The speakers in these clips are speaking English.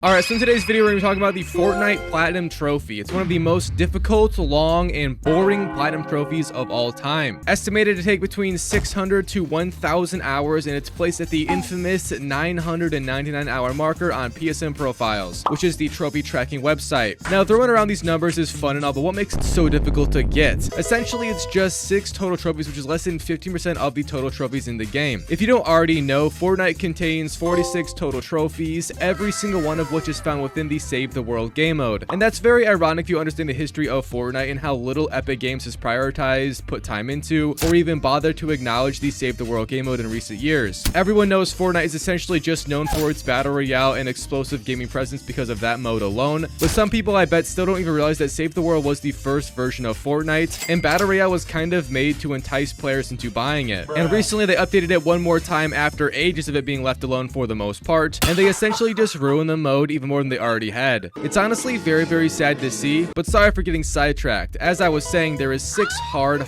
Alright, so in today's video, we're going to be talking about the Fortnite Platinum Trophy. It's one of the most difficult, long, and boring Platinum Trophies of all time. Estimated to take between 600 to 1,000 hours, and it's placed at the infamous 999-hour marker on PSN Profiles, which is the trophy tracking website. Now, throwing around these numbers is fun and all, but what makes it so difficult to get? Essentially, it's just 6 total trophies, which is less than 15% of the total trophies in the game. If you don't already know, Fortnite contains 46 total trophies, every single one of which is found within the Save the World game mode. And that's very ironic if you understand the history of Fortnite and how little Epic Games has prioritized, put time into, or even bothered to acknowledge the Save the World game mode in recent years. Everyone knows Fortnite is essentially just known for its battle royale and explosive gaming presence because of that mode alone, but some people I bet still don't even realize that Save the World was the first version of Fortnite, and battle royale was kind of made to entice players into buying it. And recently they updated it one more time after ages of it being left alone for the most part, and they essentially just ruined the mode even more than they already had. It's honestly very, very sad to see, but sorry for getting sidetracked. As I was saying, there is 6 hard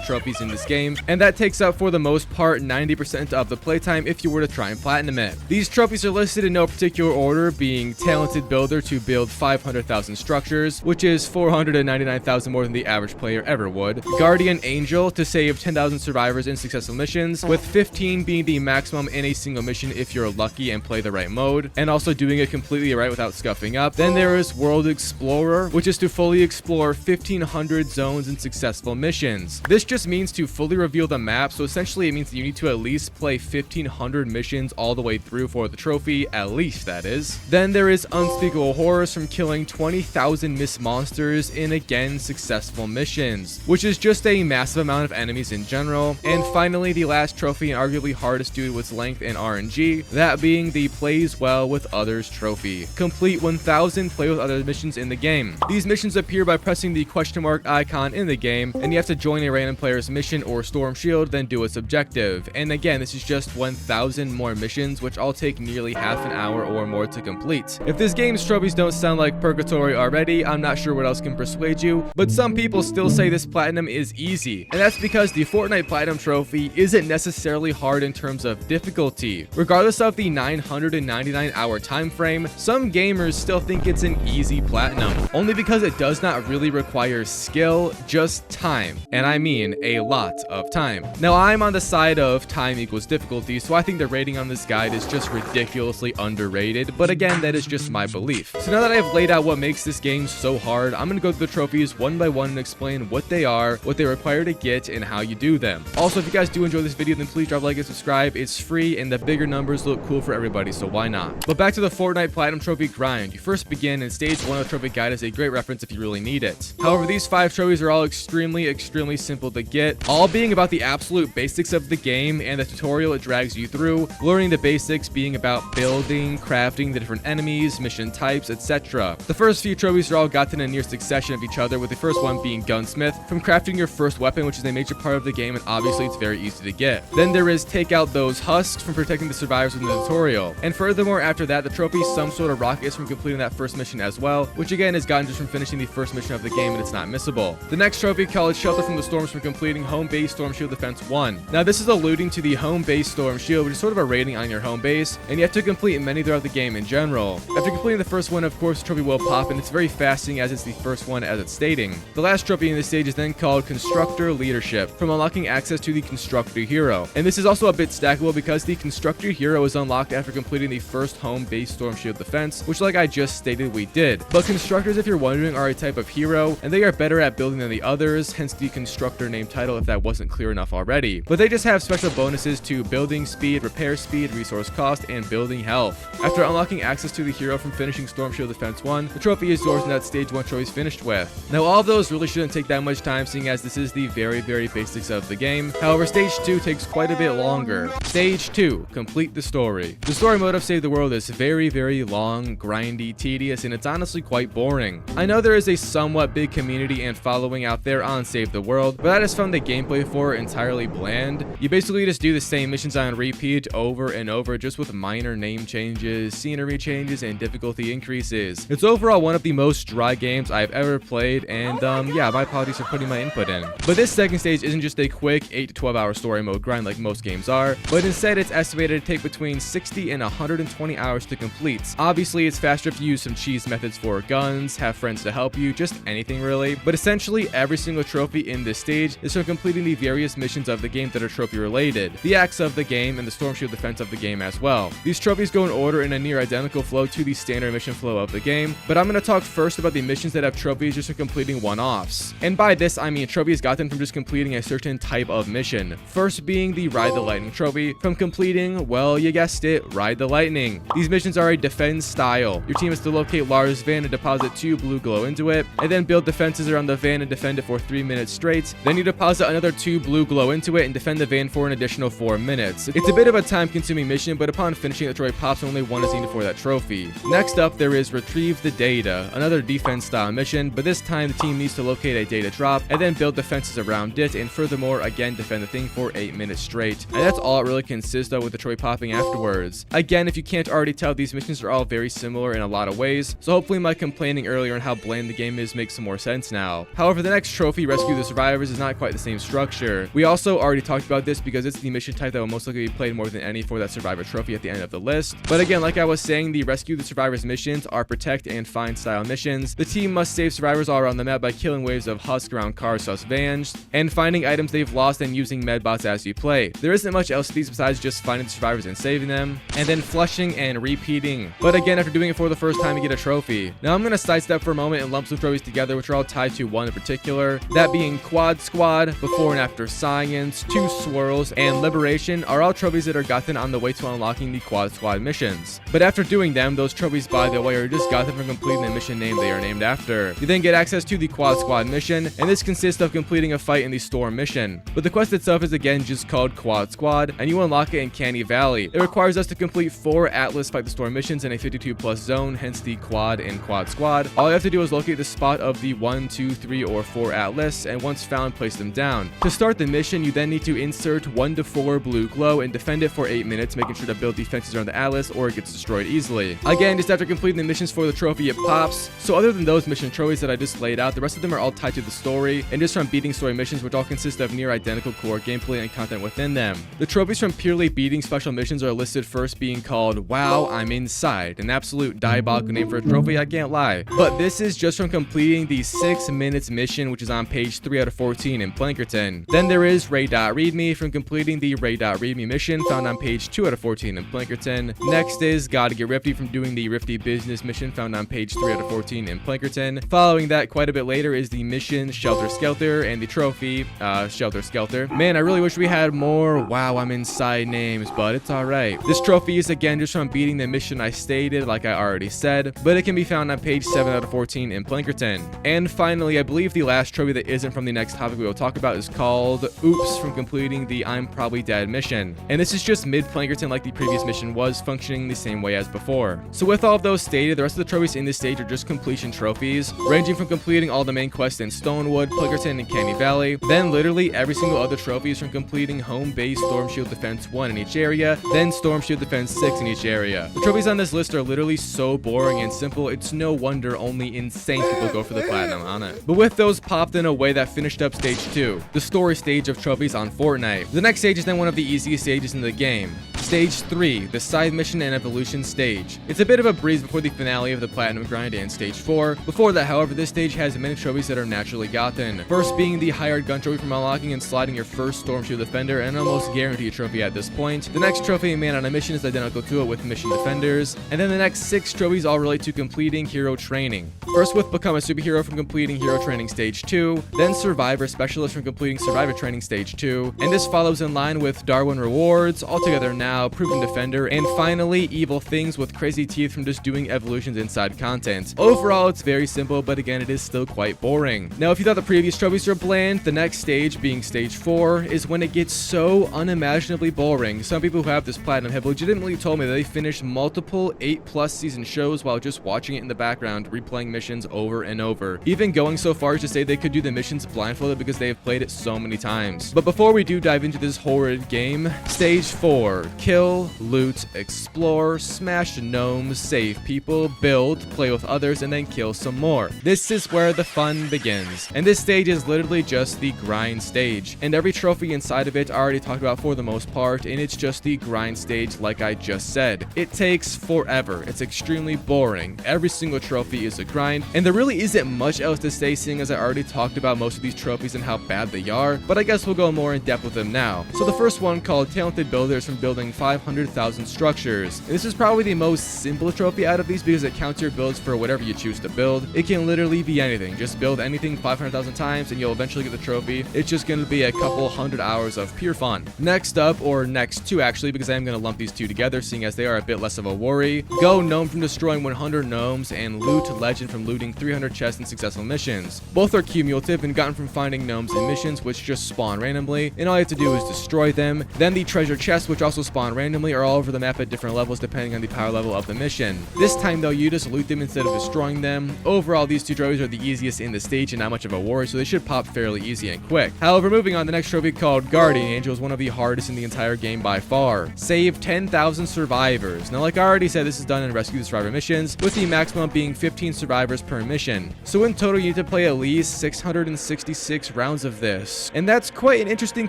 trophies in this game, and that takes up for the most part 90% of the playtime if you were to try and platinum it. These trophies are listed in no particular order, being Talented Builder to build 500,000 structures, which is 499,000 more than the average player ever would. Guardian Angel to save 10,000 survivors in successful missions, with 15 being the maximum in a single mission if you're lucky and play the right mode, and also doing it completely right without scuffing up. Then there is World Explorer, which is to fully explore 1,500 zones in successful missions. This just means to fully reveal the map, so essentially it means that you need to at least play 1,500 missions all the way through for the trophy, at least that is. Then there is Unspeakable Horrors from killing 20,000 missed monsters in again successful missions, which is just a massive amount of enemies in general. And finally, the last trophy and arguably hardest due to its length and RNG, that being the Plays Well with Others trophy. Complete 1,000 play with other missions in the game. These missions appear by pressing the question mark icon in the game, and you have to join a random player's mission or storm shield, then do its objective. And again, this is just 1,000 more missions, which all take nearly half an hour or more to complete. If this game's trophies don't sound like purgatory already, I'm not sure what else can persuade you, but some people still say this platinum is easy, and that's because the Fortnite Platinum Trophy isn't necessarily hard in terms of difficulty. Regardless of the 999-hour time frame, some gamers still think it's an easy platinum, only because it does not really require skill, just time, and I mean a lot of time. Now, I'm on the side of time equals difficulty, so I think the rating on this guide is just ridiculously underrated, but again, that is just my belief. So now that I've laid out what makes this game so hard, I'm going to go through the trophies one by one and explain what they are, what they require to get, and how you do them. Also, if you guys do enjoy this video, then please drop a like and subscribe. It's free, and the bigger numbers look cool for everybody, so why not? But back to the Fortnite Platinum Trophy grind. You first begin in stage 1 of the trophy guide as a great reference if you really need it. However, these 5 trophies are all extremely simple to get, all being about the absolute basics of the game and the tutorial it drags you through, learning the basics being about building, crafting the different enemies, mission types, etc. The first few trophies are all gotten in near succession of each other, with the first one being Gunsmith, from crafting your first weapon, which is a major part of the game, and obviously it's very easy to get. Then there is Take Out Those Husks, from protecting the survivors within the tutorial. And furthermore, after that, the trophy Some Sort of Rockets, from completing that first mission as well, which again is gotten just from finishing the first mission of the game, and it's not missable. The next trophy, called Shelter from the Storms, from completing Home Base Storm Shield Defense 1. Now, this is alluding to the Home Base Storm Shield, which is sort of a rating on your home base, and you have to complete many throughout the game in general. After completing the first one, of course, the trophy will pop, and it's very fascinating as it's the first one as it's stating. The last trophy in this stage is then called Constructor Leadership, from unlocking access to the Constructor Hero. And this is also a bit stackable because the Constructor Hero is unlocked after completing the first Home Base Storm Shield Defense, which, like I just stated, we did. But Constructors, if you're wondering, are a type of hero, and they are better at building than the others, hence the Constructor name title if that wasn't clear enough already. But they just have special bonuses to building speed, repair speed, resource cost, and building health. After unlocking access to the hero from finishing Storm Shield Defense 1, the trophy is yours and that stage 1 trophy is finished with. Now, all of those really shouldn't take that much time, seeing as this is the very basics of the game. However, stage 2 takes quite a bit longer. Stage 2, complete the story. The story mode of Save the World is very long, grindy, tedious, and it's honestly quite boring. I know there is a somewhat big community and following out there on Save the World, but I just found the gameplay for it entirely bland. You basically just do the same missions on repeat over and over, just with minor name changes, scenery changes, and difficulty increases. It's overall one of the most dry games I've ever played, and yeah, my apologies for putting my input in. But this second stage isn't just a quick 8 to 12 hour story mode grind like most games are, but instead it's estimated to take between 60 and 120 hours to complete. cheats. Obviously, it's faster if you use some cheese methods for guns, have friends to help you, just anything really. But essentially, every single trophy in this stage is from completing the various missions of the game that are trophy related, the acts of the game, and the storm shield defense of the game as well. These trophies go in order in a near identical flow to the standard mission flow of the game, but I'm going to talk first about the missions that have trophies just from completing one-offs. And by this, I mean trophies gotten from just completing a certain type of mission. First being the Ride the Lightning trophy from completing, well, you guessed it, Ride the Lightning. These missions are a defense style. Your team is to locate Lars' van and deposit 2 blue glow into it, and then build defenses around the van and defend it for 3 minutes straight. Then you deposit another 2 blue glow into it and defend the van for an additional 4 minutes. It's a bit of a time-consuming mission, but upon finishing, the trophy pops and only one is needed for that trophy. Next up, there is Retrieve the Data, another defense-style mission, but this time the team needs to locate a data drop and then build defenses around it, and furthermore, again, defend the thing for 8 minutes straight. And that's all it really consists of, with the trophy popping afterwards. Again, if you can't already tell, these missions are all very similar in a lot of ways, so hopefully my complaining earlier on how bland the game is makes some more sense now. However, the next trophy, Rescue the Survivors, is not quite the same structure. We also already talked about this because it's the mission type that will most likely be played more than any for that Survivor trophy at the end of the list. But again, like I was saying, the Rescue the Survivors missions are protect and find style missions. The team must save survivors all around the map by killing waves of husks around cars sus vans, and finding items they've lost and using medbots as you play. There isn't much else to these besides just finding the survivors and saving them, and then flushing and repeating. But again, after doing it for the first time, you get a trophy. Now I'm going to sidestep for a moment and lump some trophies together, which are all tied to one in particular. That being Quad Squad, Before and After Science, 2 Swirls, and Liberation are all trophies that are gotten on the way to unlocking the Quad Squad missions. But after doing them, those trophies, by the way, are just gotten from completing the mission name they are named after. You then get access to the Quad Squad mission, and this consists of completing a fight in the Storm mission. But the quest itself is again just called Quad Squad, and you unlock it in Canny Valley. It requires us to complete 4 Atlas Fight the Storm missions in a 52+ zone, hence the Quad and Quad Squad. All you have to do is locate the spot of the 1, 2, 3, or 4 Atlas, and once found, place them down. To start the mission, you then need to insert 1 to 4 blue glow and defend it for 8 minutes, making sure to build defenses around the Atlas or it gets destroyed easily. Again, just after completing the missions for the trophy, it pops. So other than those mission trophies that I just laid out, the rest of them are all tied to the story, and just from beating story missions, which all consist of near identical core gameplay and content within them. The trophies from purely beating special missions are listed first, being called Wow, I'm Inside, an absolute diabolical name for a trophy, I can't lie. But this is just from completing the 6 minutes mission, which is on page 3 out of 14 in Plankerton. Then there is Ray.ReadMe from completing the Ray.ReadMe mission, found on page 2 out of 14 in Plankerton. Next is Gotta Get Rifty from doing the Rifty Business mission, found on page 3 out of 14 in Plankerton. Following that, quite a bit later, is the mission Shelter Skelter and the trophy Shelter Skelter. Man, I really wish we had more Wow, I'm Inside names, but it's alright. This trophy is again just from beating the mission I stated, like I already said, but it can be found on page 7 out of 14 in Plankerton. And finally, I believe the last trophy that isn't from the next topic we will talk about is called Oops from completing the I'm Probably Dead mission. And this is just mid Plankerton like the previous mission was, functioning the same way as before. So with all of those stated, the rest of the trophies in this stage are just completion trophies, ranging from completing all the main quests in Stonewood, Plankerton, and Canny Valley. Then literally every single other trophy is from completing Home Base Storm Shield Defense 1 in each area, then Storm Shield Defense 6 in each area. The trophies on this list are literally so boring and simple, it's no wonder only insane people go for the platinum on it. But with those popped in a way, that finished up stage 2, the story stage of trophies on Fortnite. The next stage is then one of the easiest stages in the game. Stage 3, the side mission and evolution stage. It's a bit of a breeze before the finale of the platinum grind and stage 4. Before that, however, this stage has many trophies that are naturally gotten. First being the hired gun trophy from unlocking and sliding your first Storm Shield Defender, and almost guaranteed trophy at this point. The next trophy, Man on a Mission, is identical to it with Mission Defenders. And then the next 6 trophies all relate to completing hero training. First with Become a Superhero from completing Hero Training Stage 2, then Survivor Specialist from completing Survivor Training Stage 2, and this follows in line with Darwin Rewards, Altogether Now, Proven Defender, and finally Evil Things with Crazy Teeth from just doing evolutions inside content. Overall, it's very simple, but again, it is still quite boring. Now, if you thought the previous trophies were bland, the next stage, being stage 4, is when it gets so unimaginably boring. Some people who have this platinum have legitimately told me that they finished multiple 8+ season shows while just watching it in the background, replaying missions over and over, even going so far as to say they could do the missions blindfolded because they have played it so many times. But before we do dive into this horrid game, stage 4, kill, loot, explore, smash gnomes, save people, build, play with others, and then kill some more. This is where the fun begins. And this stage is literally just the grind stage. And every trophy inside of it I already talked about for the most part, and it's just the grind stage like I just said. It takes forever. It's extremely boring. Every single trophy is a grind, and there really isn't much else to say seeing as I already talked about most of these trophies and how bad they are, but I guess we'll go more in depth with them now. So the first one, called Talented Builder, is from building 500,000 structures. And this is probably the most simple trophy out of these because it counts your builds for whatever you choose to build. It can literally be anything. Just build anything 500,000 times and you'll eventually get the trophy. It's just going to be a couple hundred hours of pure fun. Next up, or next two actually, because I am going to lump these two together seeing as they are a bit less of a worry. Go Gnome from destroying 100 gnomes, and Loot Legend from looting 300 chests in successful missions. Both are cumulative and gotten from finding gnomes in missions which just spawn randomly, and all you have to do is destroy them. Then the treasure chests, which also spawn randomly, are all over the map at different levels depending on the power level of the mission. This time though, you just loot them instead of destroying them. Overall, these two trophies are the easiest in the stage and not much of a worry, so they should pop fairly easy and quick. However, moving on, the next trophy, called Guardian Angel, is one of the hardest in the entire game by far. Save 10,000 survivors. Now, like I already said, this is done in Rescue the Survivor missions, with the maximum being 15 survivors per mission. So in total, you need to play at least 666 rounds of this. And that's quite an interesting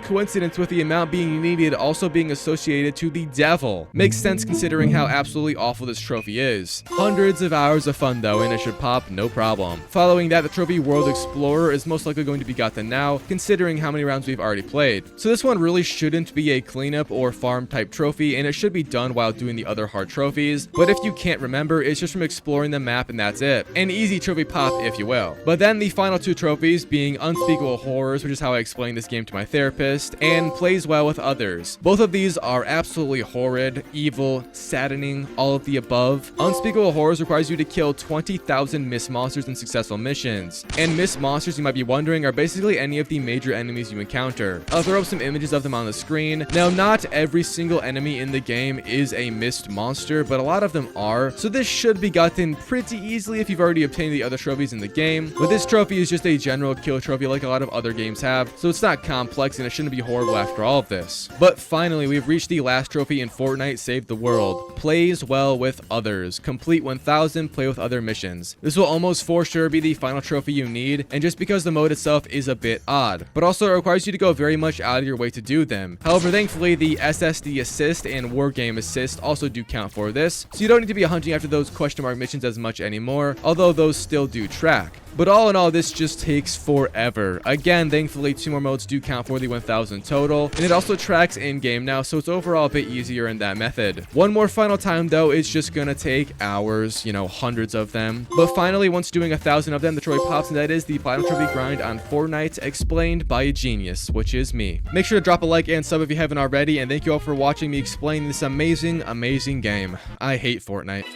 coincidence with the amount being needed also being associated to the devil. Makes sense considering how absolutely awful this trophy is. Hundreds of hours of fun though, and it should pop no problem. Following that, the trophy World Explorer is most likely going to be gotten now, considering how many rounds we've already played. So this one really shouldn't be a cleanup or farm type trophy, and it should be done while doing the other hard trophies. But if you can't remember, it's just from exploring the map and that's it. An easy trophy pop, if you will. But then the final two trophies being Unspeakable Horrors, which is how I explained this game to my therapist, and Plays Well with Others. Both of these are absolutely horrid, evil, saddening, all of the above. Unspeakable Horrors requires you to kill 20,000 mist monsters in successful missions. And mist monsters, you might be wondering, are basically any of the major enemies you encounter. I'll throw up some images of them on the screen. Now, not every single enemy in the game is a mist monster, but a lot of them are, so this should be gotten pretty easily if you've already obtained the other trophies in the game. But this trophy is just a general kill trophy like a lot of other games have, so it's not complex and it shouldn't be horrible after all of this. But finally, we've reached the last trophy in Fortnite Save the World. Plays Well with Others. Complete 1,000 play with other missions. This will almost for sure be the final trophy you need, and just because the mode itself is a bit odd, but also it requires you to go very much out of your way to do them. However, thankfully, the SSD Assist and Wargame Assist also do count for this, so you don't need to be hunting after those question mark missions as much anymore, although those still do track. But all in all, this just takes forever. Again, thankfully, 2 more modes do count for the 1,000 total, and it also tracks in-game now, so it's overall a bit easier in that method. One more final time, though, it's just gonna take hours, you know, hundreds of them. But finally, once doing 1,000 of them, the trophy pops, and that is the Platinum Trophy grind on Fortnite, explained by a genius, which is me. Make sure to drop a like and sub if you haven't already, and thank you all for watching me explain this amazing, amazing game. I hate Fortnite.